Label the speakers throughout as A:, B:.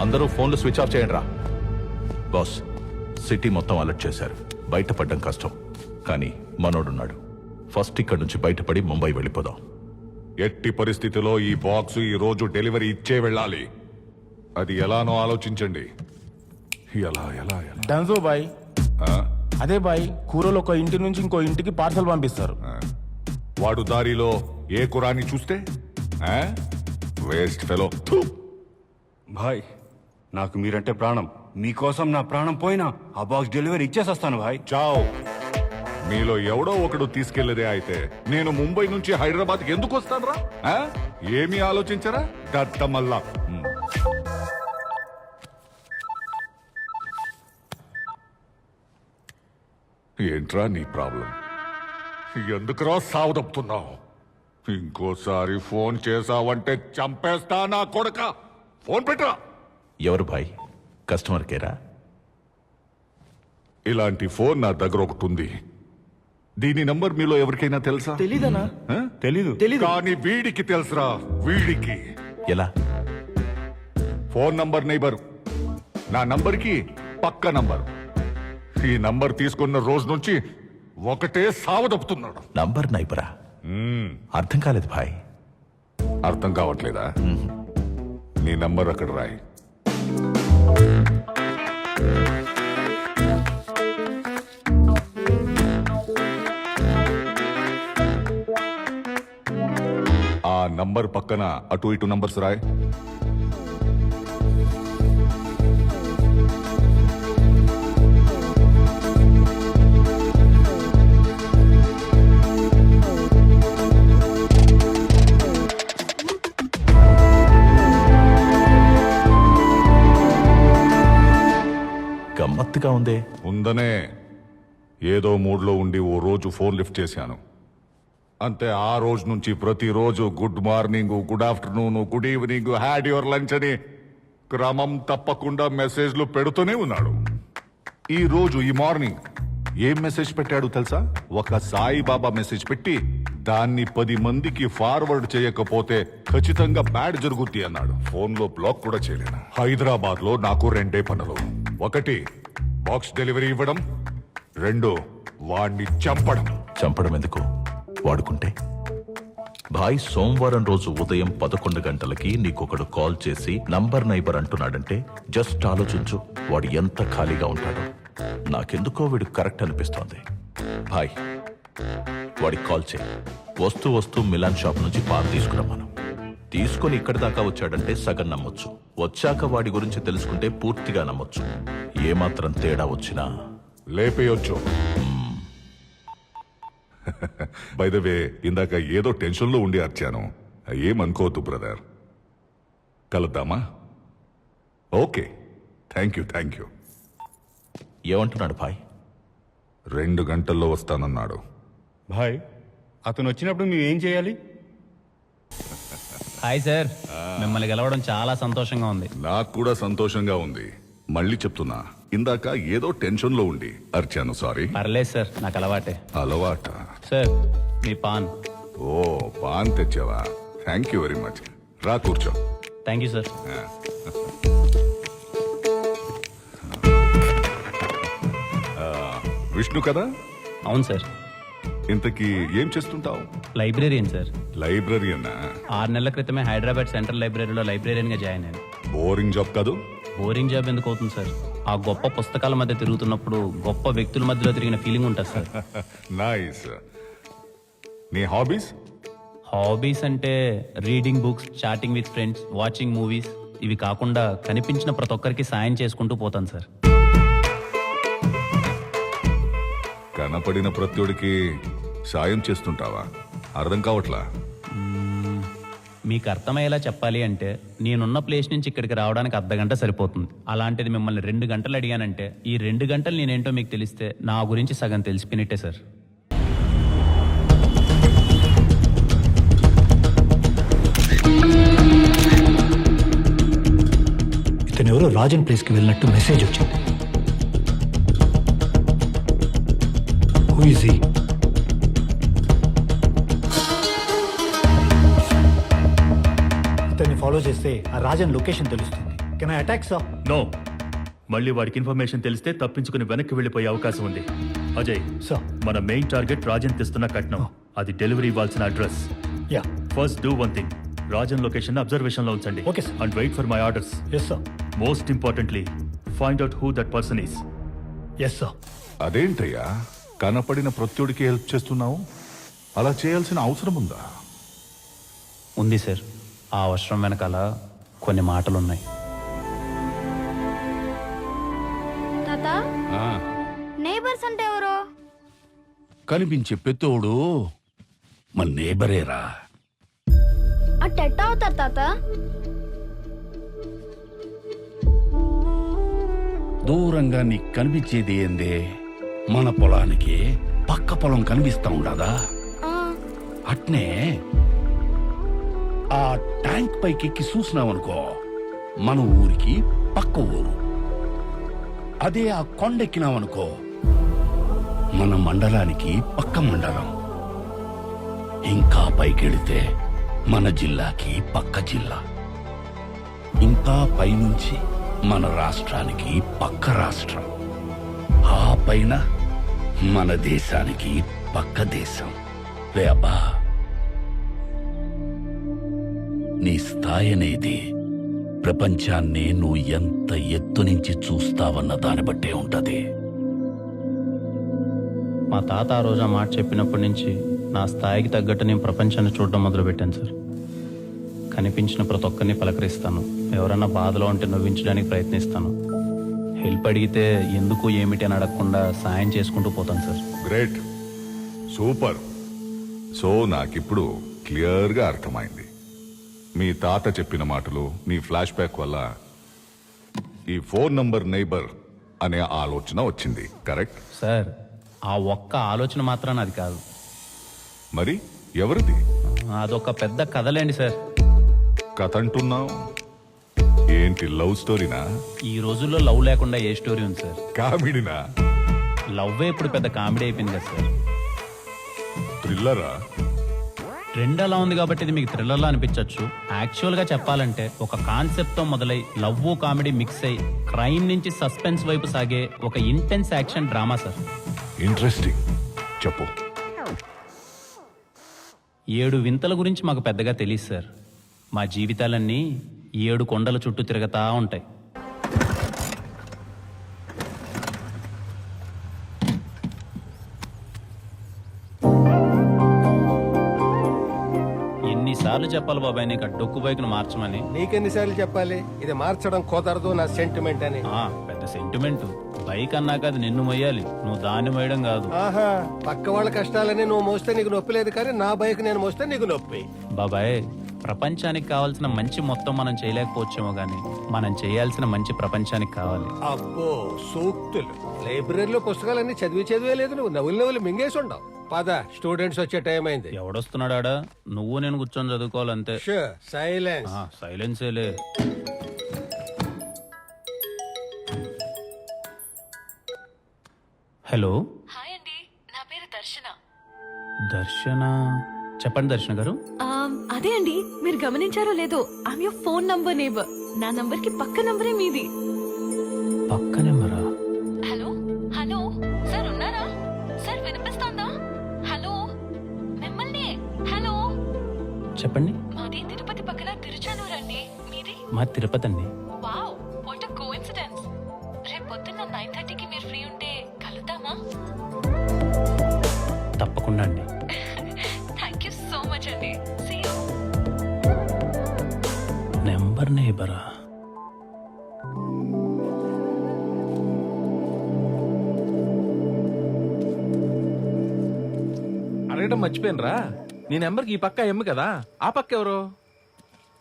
A: అందరూ ఫోన్లు switch off చేయండి రా. బాస్, సిటీ మొత్తం అలర్ట్ చేశారు. బయటపడడం కష్టం, కానీ మనోడున్నాడు. ఫస్ట్ ఇక్కడి నుంచి బయటపడి ముంబై వెళ్ళిపోదాం.
B: ఎట్టి పరిస్థితిలో ఈ బాక్స్ ఈ రోజు డెలివరీ ఇచ్చే వెళ్ళాలి. అది ఎలానో ఆలోచించండి. ఎలా ఎలా ఎలా
C: డన్జో బాయ్. అదే బాయ్, కూరలు ఒక ఇంటి నుంచి ఇంకో ఇంటికి పార్సల్ పంపిస్తారు.
B: వాడు దారిలో ఏ కురాని చూస్తే వేస్ట్ ఫెలో.
D: భాయ్, నాకు మీరంటే ప్రాణం. మీకోసం నా ప్రాణం పోయినా ఆ బాక్స్ డెలివరీ ఇచ్చేసొస్తాను భాయ్.
B: చావ్. మీలో ఎవడో ఒకడు తీసుకెళ్లేదే అయితే నేను ముంబై నుంచి హైదరాబాద్కి ఎందుకు వస్తాను రా? ఏమీ ఆలోచించరా దత్తమల్లా? ఏంట్రా నీ ప్రాబ్లం? ఎందుకురా సావదప్పుతున్నావు? ఇంకోసారి ఫోన్ చేసావంటే చంపేస్తా నా కొడక. ఫోన్ పెట్టరా.
A: ఎవరు భాయ్? కస్టమర్ కేరా?
B: ఇలాంటి ఫోన్ నా దగ్గర ఒకటి ఉంది. దీని నంబర్ మీలో ఎవరికైనా తెలుసా?
C: తెలీదనా?
D: తెలీదు.
B: కానీ వీడికి తెలుసురా. వీడికి
A: ఎలా?
B: ఫోన్ నంబర్ నైబర్, నా నంబర్కి పక్క నంబర్. ఈ నంబర్ తీసుకున్న రోజు నుంచి ఒకటే సావదప్పుతున్నాడు.
A: నంబర్ నైబరా? అర్థం కాలేదు భాయ్.
B: అర్థం కావట్లేదా? నీ నంబర్ అక్కడ రాయి. ఆ నంబర్ పక్కన అటు ఇటు నంబర్స్ రాయ్.
A: గమ్మత్తుగా ఉందే.
B: ఉందనే. ఏదో మూడ్లో ఉండి ఓ రోజు ఫోన్ లిఫ్ట్ చేశాను అంతే. ఆ రోజు నుంచి ప్రతిరోజు good morning, good afternoon, good evening, had your lunch అని క్రమం తప్పకుండా మెసేజ్లు పెడుతూనే ఉన్నాడు. ఈ రోజు ఈ మార్నింగ్ ఏం మెసేజ్ పెట్టాడు తెలుసా? ఒక సాయిబాబా మెసేజ్ పెట్టి దాన్ని 10 మందికి ఫార్వర్డ్ చేయకపోతే ఖచ్చితంగా బ్యాడ్ జరుగుద్ది అన్నాడు. ఫోన్ లో బ్లాక్ కూడా చేయలేను. హైదరాబాద్ లో నాకు 2 పనులు. 1 బాక్స్ డెలివరీ ఇవ్వడం, 2 వాణ్ణి చంపడం.
A: చంపడం ఎందుకు? వాడుకుంటే. భాయ్, సోమవారం రోజు ఉదయం 11 గంటలకి నీకొకడు కాల్ చేసి నంబర్ నైబర్ అంటున్నాడంటే జస్ట్ ఆలోచించు, వాడు ఎంత ఖాళీగా ఉంటాడో. నాకెందుకో వీడు కరెక్ట్ అనిపిస్తోంది. భాయ్, వాడికి కాల్ చేయి. వస్తూ వస్తూ మిలాన్ షాప్ నుంచి పాలు తీసుకురమ్మను. తీసుకుని ఇక్కడి దాకా వచ్చాడంటే సగం నమ్మొచ్చు. వచ్చాక వాడి గురించి తెలుసుకుంటే పూర్తిగా నమ్మొచ్చు. ఏమాత్రం తేడా వచ్చినా
B: లేపేయొచ్చు. బై ద వే, ఇందాక ఏదో టెన్షన్లో ఉండి అర్చాను. ఏమనుకోవద్దు బ్రదర్. కలుద్దామా? Okay, thank you.
A: ఏమంటున్నాడు భాయ్?
B: 2 గంటల్లో వస్తానన్నాడు.
D: భాయ్, అతను వచ్చినప్పుడు మేము ఏం చేయాలి?
E: హాయ్ సార్, మిమ్మల్ని గెలవడం చాలా సంతోషంగా ఉంది.
B: నాకు కూడా సంతోషంగా ఉంది. మళ్ళీ చెప్తున్నా, ఇందాక ఏదో టెన్షన్లో ఉండి అర్చాను. సారీ.
E: పర్లేదు సార్, నాకు అలవాటే.
B: అలవాట?
E: సార్, మీ పాన్.
B: ఓ, పాన్ తెచ్చావా? Thank you very much. రా కూర్చో.
E: Thank you sir.
B: విష్ణు కదా?
E: అవును సార్.
B: ఇంతకీ ఏం చేస్తుంటావు?
E: Librarian sir.
B: లైబ్రరీయనా?
E: 6 నెలల క్రితమే హైదరాబాద్ సెంట్రల్ లైబ్రరీలో లైబ్రేరియన్గా జాయిన్ అయ్యాను.
B: బోరింగ్ జాబ్ కాదు?
E: బోరింగ్ జాబ్ ఎందుకు అవుతుంది సార్? ఆ గొప్ప పుస్తకాల మధ్య తిరుగుతున్నప్పుడు గొప్ప వ్యక్తుల మధ్యలో తిరిగిన ఫీలింగ్ ఉంటుంది సార్.
B: నైస్. నీ హాబీస్?
E: హాబీస్ అంటే reading books, chatting with friends, watching movies. ఇవి కాకుండా కనిపించిన ప్రతి ఒక్కరికి సాయం చేసుకుంటూ పోతాను సార్.
B: కనపడిన ప్రత్యుడికి సాయం చేస్తుంటావా? అర్థం కావట్లా.
E: మీకు అర్థమయ్యేలా చెప్పాలి అంటే నేనున్న ప్లేస్ నుంచి ఇక్కడికి రావడానికి అర్ధగంట సరిపోతుంది. అలాంటిది మిమ్మల్ని 2 గంటలు అడిగానంటే ఈ 2 గంటలు నేనేంటో మీకు తెలిస్తే నా గురించి సగం తెలిసిపోయినట్టే సార్.
F: ఇతను ఎవరో రాజన్ ప్లేస్కి వెళ్ళినట్టు మెసేజ్ వచ్చింది. Who is he? ఇతన్ని ఫాలో చేస్తే ఆ రాజన్ లొకేషన్ తెలుస్తుంది. Can I attack sir?
G: No, మళ్ళీ వాడికి ఇన్ఫర్మేషన్ తెలిస్తే తప్పించుకుని వెనక్కి వెళ్ళిపోయే అవకాశం ఉంది. అజయ్,
F: సార్.
G: మన మెయిన్ టార్గెట్ రాజన్ తెస్తున్న కట్నం. అది డెలివరీ ఇవ్వాల్సిన address.
F: Yeah.
G: First do one thing, Rajan location observation లో ఉంచండి.
F: Okay, sir.
G: And wait for my orders.
F: Yes sir.
G: Most importantly, find out who that person is.
F: Yes sir.
B: అదేంటయ్యా కనపడిన ప్రత్యుడికి హెల్ప్ చేస్తున్నావు? అలా చేయాల్సిన అవసరం ఉందా?
E: ఉంది సార్. ఆ అవసరం వెనకాల కొన్ని మాటలున్నాయి.
H: తాత, నేబర్స్ అంటే ఎవరు?
I: కనిపించే పెత్తోడు మన నేబరేరా.
H: అట్టెట్ట అవుతారు తాత?
I: దూరంగా నీకు కనిపించేది ఏందే? మన పొలానికి పక్క పొలం కనిపిస్తా ఉండదా? అట్నే ఆ ట్యాంక్ పైకెక్కి చూసినావనుకో, మన ఊరికి పక్క ఊరు. అదే ఆ కొండెక్కినావనుకో, మన మండలానికి పక్క మండలం. ఇంకా పైకెడితే మన జిల్లాకి పక్క జిల్లా. ఇంకా పైనుంచి మన రాష్ట్రానికి పక్క రాష్ట్రం. ఆ పైన మన దేశానికి పక్క దేశం. రే అబ్బా, నీ స్థాయి అనేది ప్రపంచాన్ని నువ్వు ఎంత ఎత్తు నుంచి చూస్తావన్న దాన్ని బట్టే ఉంటది.
E: మా తాత ఆ రోజు ఆ మాట చెప్పినప్పటి నుంచి నా స్థాయికి తగ్గట్టు నేను ప్రపంచాన్ని చూడడం మొదలుపెట్టాను సార్. కనిపించిన ప్రతి ఒక్కరిని పలకరిస్తాను. ఎవరన్నా బాధలో ఉంటే నవ్వించడానికి ప్రయత్నిస్తాను. హెల్ప్ అడిగితే ఎందుకు ఏమిటి అని అడగకుండా సాయం చేసుకుంటూ పోతాను సార్.
B: Great, super. సో నాకిప్పుడు క్లియర్గా అర్థమైంది. మీ తాత చెప్పిన మాటలు, నీ ఫ్లాష్ బ్యాక్ వల్ల ఈ ఫోన్ నంబర్ నైబర్ అనే ఆలోచన వచ్చింది. కరెక్ట్
E: సార్, ఆ ఒక్క ఆలోచన మాత్రాన అది కాదు.
B: మరి ఎవరిది?
E: అదొక పెద్ద కథలేండి సార్.
B: కథ అంటున్నావు ఏంటి? లవ్ స్టోరీనా?
E: ఈ రోజుల్లో లవ్ లేకుండా ఏ స్టోరీ ఉంది సార్?
B: కామెడీనా?
E: లవ్వే ఇప్పుడు పెద్ద కామెడీ అయిపోయింది కదా సార్.
B: థ్రిల్లరా?
E: ట్రెండ్ అలా ఉంది కాబట్టి ఇది మీకు థ్రిల్లర్లా అనిపించవచ్చు. యాక్చువల్గా చెప్పాలంటే ఒక కాన్సెప్ట్తో మొదలై లవ్ కామెడీ మిక్స్ అయి క్రైమ్ నుంచి సస్పెన్స్ వైపు సాగే ఒక intense action drama sir.
B: Interesting, చెప్పు.
E: 7 వింతల గురించి మాకు పెద్దగా తెలియదు సార్. మా జీవితాలన్నీ 7 కొండల చుట్టూ తిరగతా ఉంటాయి. ఎన్నిసార్లు చెప్పాలి బాబాయ్ నీకు ఆ డొక్కు బైక్ను మార్చమని?
J: నీకెన్నిసార్లు చెప్పాలి ఇది మార్చడం కుదరదు నా సెంటిమెంట్ అని?
E: పెద్ద సెంటిమెంట్. బైక్ అన్నాక అది నిన్ను మొయ్యాలి, నువ్వు దాన్ని మొయ్యడం కాదు.
J: ఆహా, పక్క వాళ్ళ కష్టాలని నువ్వు మోస్తే నీకు నొప్పి లేదు, కానీ నా బైక్ నేను మోస్తే నీకు నొప్పి.
E: బాబాయ్, ప్రపంచానికి కావాల్సిన మంచి మొత్తం మనం చేయలేకపోవచ్చేమో గానీ మనం చేయాల్సిన మంచి ప్రపంచానికి కావాలి.
J: అబ్బో సూక్తులు! లైబ్రరీలో పుస్తకాలన్నీ చదివే లేదు, నువ్వు నవ్వులు మింగేసి ఉండవు. పద, స్టూడెంట్స్ వచ్చే టైం అయింది.
E: ఎవడొస్తున్నాడా? నువ్వు నేను కూర్చొని చదువుకోవాలంతే.
J: సైలెన్స్.
E: సైలెన్సేలే. హలో.
K: హాయ్ అండి, నా పేరు దర్శన.
E: దర్శన? చెప్పండి దర్శన గారు.
K: అదే అండి, మీరు గమనించారో లేదో, I'm your phone number neighbour. నా నంబర్ కి పక్క నంబరే మీది.
E: పక్క నెంబరా?
K: హలో హలో, సార్ ఉన్నారా? సార్ వినిపిస్తోందా? హలో, మిమ్మల్ని. హలో,
E: చెప్పండి.
K: మాది తిరుపతి పక్కన తిరుచానూరు అండి. మీది?
E: మా తిరుపతి అండి.
K: Wow, what a coincidence. రేపు పొద్దున్న 9:30కి మీరు ఫ్రీ ఉంటే కలుద్దామా?
E: తప్పకుండా అండి.
K: థ్యాంక్ యూ సో మచ్ అండి. See you.
E: నెంబర్ నేబరా?
C: అడగడం మర్చిపోయినరా, నీ నెంబర్కి ఈ పక్క ఎమ్ము కదా, ఆ పక్క ఎవరు?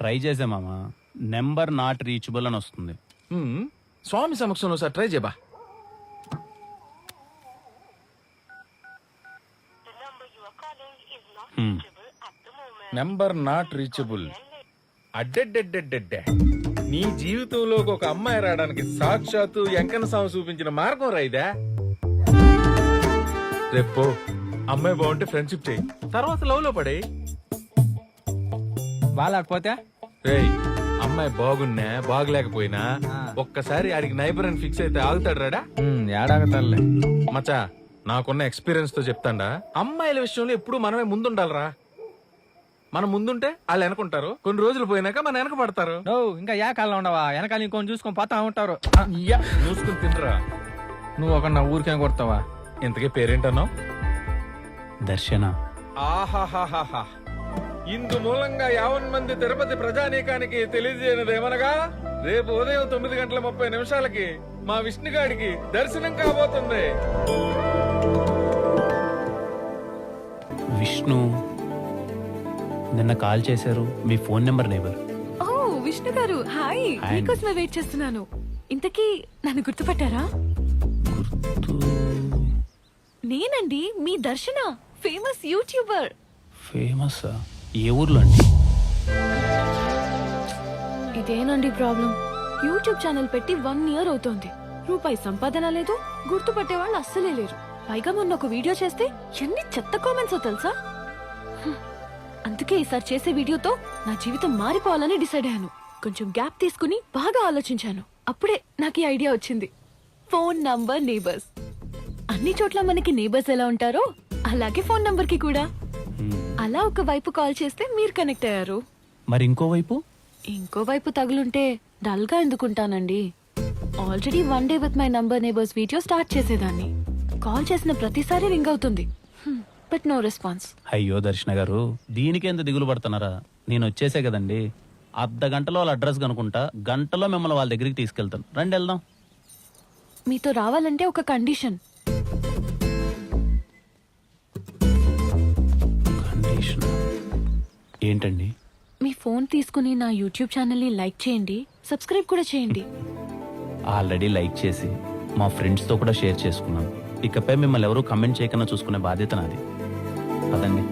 E: ట్రై చేసే మామ, నెంబర్ నాట్ రీచబుల్ అని వస్తుంది.
C: స్వామి సమక్షంలో సార్ ట్రై చేయబా. Number not reachable. అడ్డెడ్డెడ్డెడ్డెడ్డే, నీ జీవితంలోకి ఒక అమ్మాయి రావడానికి సాక్షాత్తు వెంకన్న స్వామి చూపించిన మార్గం రైదా. రేపు అమ్మాయి బాగుంటే ఫ్రెండ్షిప్ చేయి, తర్వాత లవ్ లో పడే.
J: బాగాలేకపోతే
C: రేయ్, అమ్మాయి బాగున్నా బాగలేకపోయినా ఒక్కసారి ఆడికి నైబర్ అని ఫిక్స్ అయితే ఆగుతాడు రాడా
L: ఏడాగతారులే.
C: మచా నాకున్న ఎక్స్పీరియన్స్ తో చెప్తాండా అమ్మాయిల విషయంలో ఎప్పుడు మనమే ముందుండాలరా. మనం ముందుంటే వాళ్ళు వెనకుంటారు, కొన్ని రోజులు పోయినాక మన వెనక పడతారు.
L: ఇంకా ఏ కాలంలో ఉండవా? వెనకాల ఇంకొని చూసుకొని పోతా ఉంటారు.
C: చూసుకుని తినరా.
L: నువ్వు ఒక నా ఊరికే కొడతావా?
C: ఇంతకీ పేరేంటన్నావు?
E: దర్శన.
C: ఆహాహాహా, ఇందు మూలంగా 50 మంది తిరుపతి ప్రజానీకానికి తెలియజేయనిదేమనగా రేపు ఉదయం 9:30 మా విష్ణుగాడికి దర్శనం కాబోతుంది.
E: విష్ణు నిన్న కాల్ చేశారు, మీ ఫోన్ నెంబర్ నేబర్.
K: ఓ విష్ణు గారు, హాయ్.
E: హాయ్.
K: మీకోసమే వెయిట్ చేస్తున్నాను. ఇంతకీ నన్ను గుర్తుపట్టారా? నేనండి మీ దర్శన, ఫేమస్ యూట్యూబర్.
E: ఫేమస్? ఏ ఊర్లో అండి?
K: ఇదేనండి ప్రాబ్లం. యూట్యూబ్ ఛానల్ పెట్టి 1 ఇయర్ అవుతోంది. రూపాయి సంపాదన లేదు, గుర్తుపట్టే వాళ్ళు అస్సలే లేరు. పైగా మొన్న ఒక వీడియో చేస్తే ఎన్ని చెత్త కామెంట్స్ తెలుసా? అందుకే ఈసారి చేసే వీడియోతో నా జీవితం మారిపోవాలని డిసైడ్ అయ్యాను. కొంచెం గ్యాప్ తీసుకుని బాగా ఆలోచించాను. అప్పుడే నాకు ఈ ఐడియా వచ్చింది. Phone number neighbours. అన్ని చోట్ల మనకి నేబర్స్ ఎలా ఉంటారో అలాగే ఫోన్ నంబర్ కి కూడా. అలా ఒక వైపు కాల్ చేస్తే మీరు కనెక్ట్ అయ్యారు.
E: మరి ఇంకోవైపు?
K: ఇంకోవైపు తగులుంటే డల్ గా ఎందుకుంటానండి? Already 1 day with my number neighbours video start చేసేదాన్ని. కాల్ చేసిన ప్రతిసారి రింగ్ అవుతుంది, బట్ నో రెస్పాన్స్.
E: అయ్యో దర్శన గారు, దీనికి ఎంత దిగులు పడుతున్నారా? నేను వచ్చేసే కదండి. అర్ధ గంటలో వాళ్ళ అడ్రస్ కనుకుంటా, గంటలో మిమ్మల్ని వాళ్ళ దగ్గరికి తీసుకెళ్తాను. రండి వెళ్దాం.
K: మీతో రావాలంటే ఒక కండిషన్.
E: కండిషన్ ఏంటండి?
K: మీ ఫోన్ తీసుకుని నా యూట్యూబ్ ఛానల్ ని లైక్ చేయండి, సబ్స్క్రైబ్ కూడా చేయండి.
E: ఆల్రెడీ లైక్ చేసి మా ఫ్రెండ్స్తో కూడా షేర్ చేసుకున్నాను. ఇకపై మిమ్మల్ని ఎవరూ కమెంట్ చేయకుండా చూసుకునే బాధ్యత నాది. పదండి.